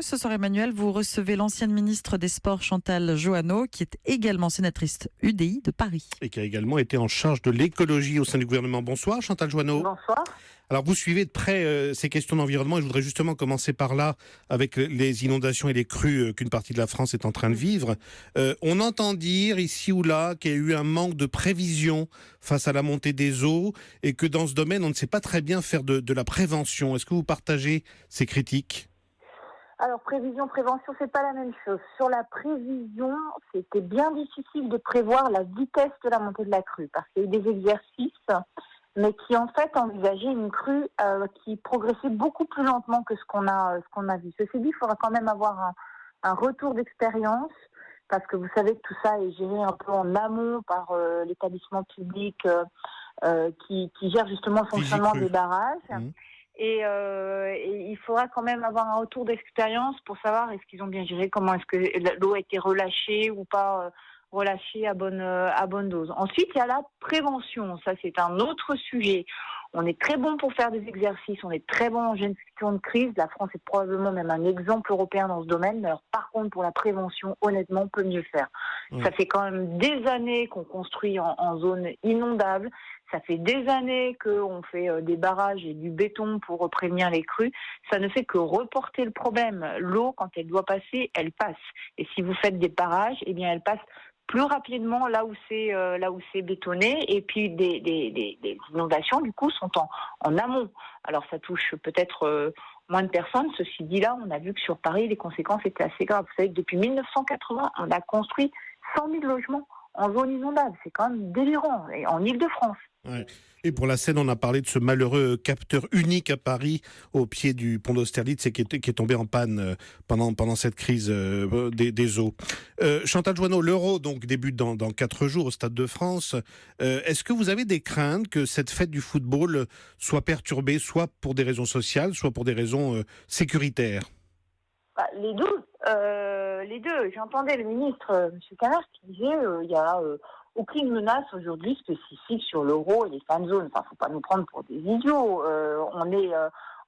Ce soir, Emmanuel, vous recevez l'ancienne ministre des Sports Chantal Jouanneau, qui est également sénatrice UDI de Paris. Et qui a également été en charge de l'écologie au sein du gouvernement. Bonsoir Chantal Jouanneau. Bonsoir. Alors vous suivez de près ces questions d'environnement et je voudrais justement commencer par là avec les inondations et les crues qu'une partie de la France est en train de vivre. On entend dire ici ou là qu'il y a eu un manque de prévision face à la montée des eaux et que dans ce domaine on ne sait pas très bien faire de la prévention. Est-ce que vous partagez ces critiques ? Alors, prévision, prévention, c'est pas la même chose. Sur la prévision, c'était bien difficile de prévoir la vitesse de la montée de la crue, parce qu'il y a eu des exercices, mais qui en fait envisageaient une crue qui progressait beaucoup plus lentement que ce qu'on a vu. Ceci dit, il faudra quand même avoir un retour d'expérience, parce que vous savez que tout ça est géré un peu en amont par l'établissement public qui gère justement le fonctionnement des barrages. Et il faudra quand même avoir un retour d'expérience pour savoir est-ce qu'ils ont bien géré, comment est-ce que l'eau a été relâchée ou pas relâchée à bonne dose. Ensuite, il y a la prévention. Ça, c'est un autre sujet. On est très bon pour faire des exercices, on est très bon en gestion de crise. La France est probablement même un exemple européen dans ce domaine. Mais alors, par contre, pour la prévention, honnêtement, on peut mieux faire. Ça fait quand même des années qu'on construit en zone inondable. Ça fait des années qu'on fait des barrages et du béton pour prévenir les crues. Ça ne fait que reporter le problème. L'eau, quand elle doit passer, elle passe. Et si vous faites des barrages, eh bien, elle passe plus rapidement là où c'est bétonné. Et puis des inondations, du coup, sont en amont. Alors, ça touche peut-être moins de personnes. Ceci dit, là, on a vu que sur Paris, les conséquences étaient assez graves. Vous savez que depuis 1980, on a construit 100 000 logements en zone inondable. C'est quand même délirant. Et en Île-de-France. Ouais. Et pour la Seine, on a parlé de ce malheureux capteur unique à Paris, au pied du pont d'Austerlitz, qui est tombé en panne pendant cette crise des eaux. Chantal Jouanneau, l'Euro donc débute dans 4 jours au Stade de France. Est-ce que vous avez des craintes que cette fête du football soit perturbée, soit pour des raisons sociales, soit pour des raisons sécuritaires ? Les deux. J'entendais le ministre, M. Canard, qui disait il y a aucune menace aujourd'hui spécifique sur l'euro et les fan zones. Enfin, faut pas nous prendre pour des idiots.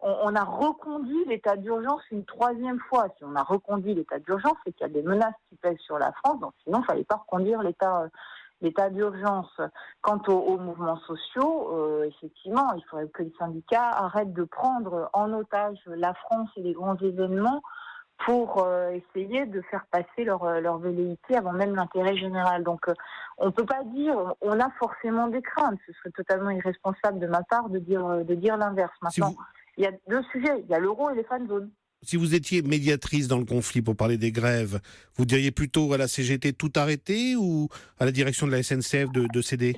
On a reconduit l'état d'urgence une 3e fois. Si on a reconduit l'état d'urgence, c'est qu'il y a des menaces qui pèsent sur la France. Donc, sinon, il fallait pas reconduire l'état d'urgence. Quant aux mouvements sociaux, effectivement, il faudrait que les syndicats arrêtent de prendre en otage la France et les grands événements pour essayer de faire passer leur velléité avant même l'intérêt général. Donc, on peut pas dire, on a forcément des craintes. Ce serait totalement irresponsable de ma part de dire l'inverse. Maintenant, il y a 2 sujets. Il y a l'euro et les fan zones. Si vous étiez médiatrice dans le conflit pour parler des grèves, vous diriez plutôt à la CGT tout arrêter ou à la direction de la SNCF de céder ?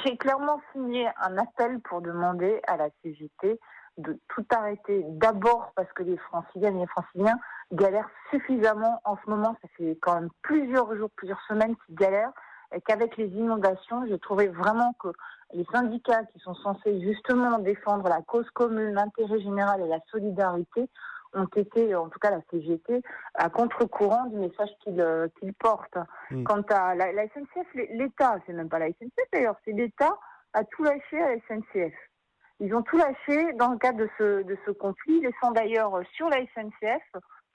J'ai clairement signé un appel pour demander à la CGT de tout arrêter. D'abord parce que les Franciliennes et les Franciliens galèrent suffisamment en ce moment. Ça fait quand même plusieurs jours, plusieurs semaines qu'ils galèrent. Et qu'avec les inondations, j'ai trouvé vraiment que les syndicats qui sont censés justement défendre la cause commune, l'intérêt général et la solidarité ont été, en tout cas la CGT, à contre-courant du message qu'ils portent. Quant à la SNCF, l'État, c'est même pas la SNCF d'ailleurs, c'est l'État a tout lâché à la SNCF. Ils ont tout lâché dans le cadre de ce conflit, laissant d'ailleurs sur la SNCF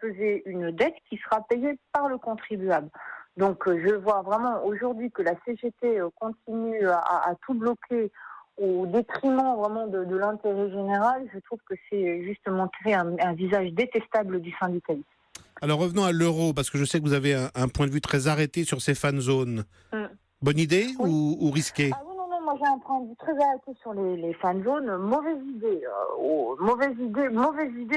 peser une dette qui sera payée par le contribuable. Donc je vois vraiment aujourd'hui que la CGT continue à tout bloquer au détriment vraiment de l'intérêt général. Je trouve que c'est justement créer un visage détestable du syndicalisme. Alors revenons à l'euro, parce que je sais que vous avez un point de vue très arrêté sur ces fan zones. Bonne idée ou risquée ? Moi j'ai un point de vue très arrêté sur les fan zones. Mauvaise idée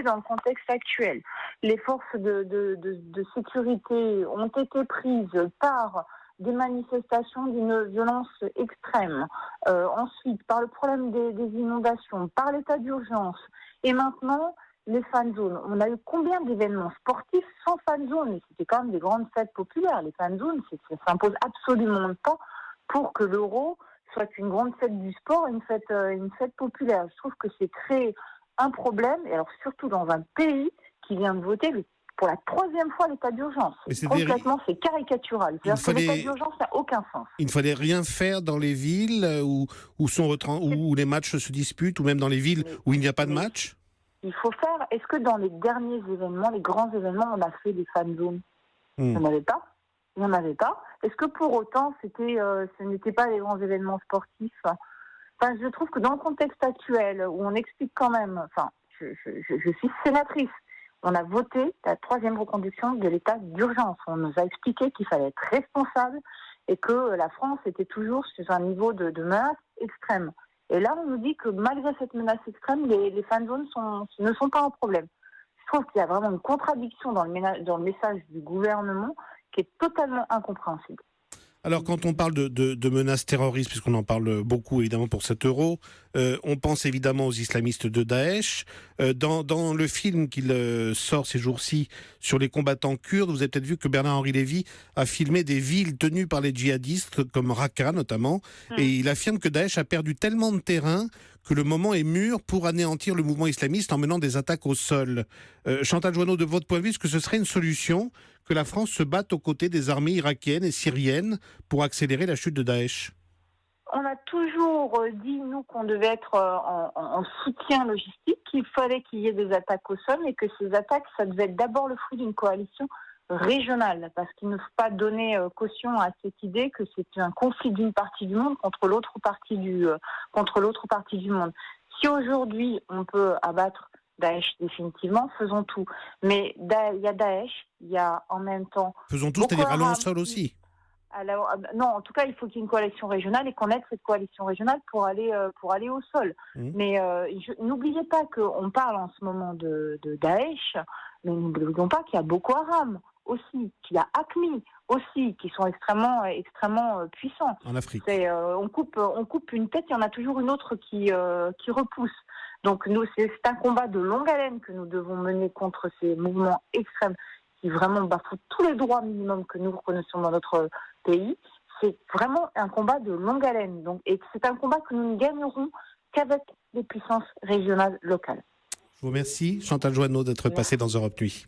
dans le contexte actuel. Les forces de sécurité ont été prises par des manifestations d'une violence extrême. Ensuite, par le problème des inondations, par l'état d'urgence. Et maintenant, les fan zones. On a eu combien d'événements sportifs sans fan zone ? C'était quand même des grandes fêtes populaires. Les fan zones, ça s'impose absolument pas pour que l'euro soit une grande fête du sport, une fête populaire. Je trouve que c'est créer un problème, et alors surtout dans un pays qui vient de voter pour la 3e fois l'état d'urgence. Complètement, c'est caricatural. L'état d'urgence n'a aucun sens. Il ne fallait rien faire dans les villes où les matchs se disputent, ou même dans les villes où il n'y a pas de match ? il faut faire. Est-ce que dans les derniers événements, les grands événements, on a fait des fan zones? Il n'y en avait pas. Il n'y en avait pas. Est-ce que pour autant, ce n'était pas des grands événements sportifs? Enfin, je trouve que dans le contexte actuel, où on explique quand même, enfin, je suis sénatrice, on a voté la 3e reconduction de l'état d'urgence. On nous a expliqué qu'il fallait être responsable et que la France était toujours sur un niveau de menace extrême. Et là, on nous dit que malgré cette menace extrême, les fan zones ne sont pas un problème. Je trouve qu'il y a vraiment une contradiction dans le message du gouvernement qui est totalement incompréhensible. Alors, quand on parle de menaces terroristes, puisqu'on en parle beaucoup évidemment pour cet euro, on pense évidemment aux islamistes de Daesh. Dans le film qu'il sort ces jours-ci sur les combattants kurdes, vous avez peut-être vu que Bernard-Henri Lévy a filmé des villes tenues par les djihadistes, comme Raqqa notamment, et il affirme que Daesh a perdu tellement de terrain que le moment est mûr pour anéantir le mouvement islamiste en menant des attaques au sol. Chantal Jouanneau, de votre point de vue, est-ce que ce serait une solution que la France se batte aux côtés des armées irakiennes et syriennes pour accélérer la chute de Daesh? On a toujours dit, nous, qu'on devait être en soutien logistique, qu'il fallait qu'il y ait des attaques au sol, et que ces attaques, ça devait être d'abord le fruit d'une coalition régionale, parce qu'il ne faut pas donner caution à cette idée que c'est un conflit d'une partie du monde contre l'autre partie du monde. Si aujourd'hui, on peut abattre Daesh définitivement, faisons tout. Mais il y a Daesh, il y a en même temps... Faisons tout, c'est-à-dire allons au sol aussi. Alors, non, en tout cas, il faut qu'il y ait une coalition régionale et qu'on aide cette coalition régionale pour aller au sol. Mais n'oubliez pas qu'on parle en ce moment de Daesh, mais n'oublions pas qu'il y a Boko Haram aussi, qu'il y a AQMI aussi, qui sont extrêmement puissants. En Afrique. On coupe une tête, il y en a toujours une autre qui repousse. Donc nous, c'est un combat de longue haleine que nous devons mener contre ces mouvements extrêmes qui vraiment bafouent tous les droits minimums que nous reconnaissons dans notre pays. C'est vraiment un combat de longue haleine. Et c'est un combat que nous ne gagnerons qu'avec des puissances régionales locales. Je vous remercie, Chantal Jouanneau, d'être passée dans Europe Nuit.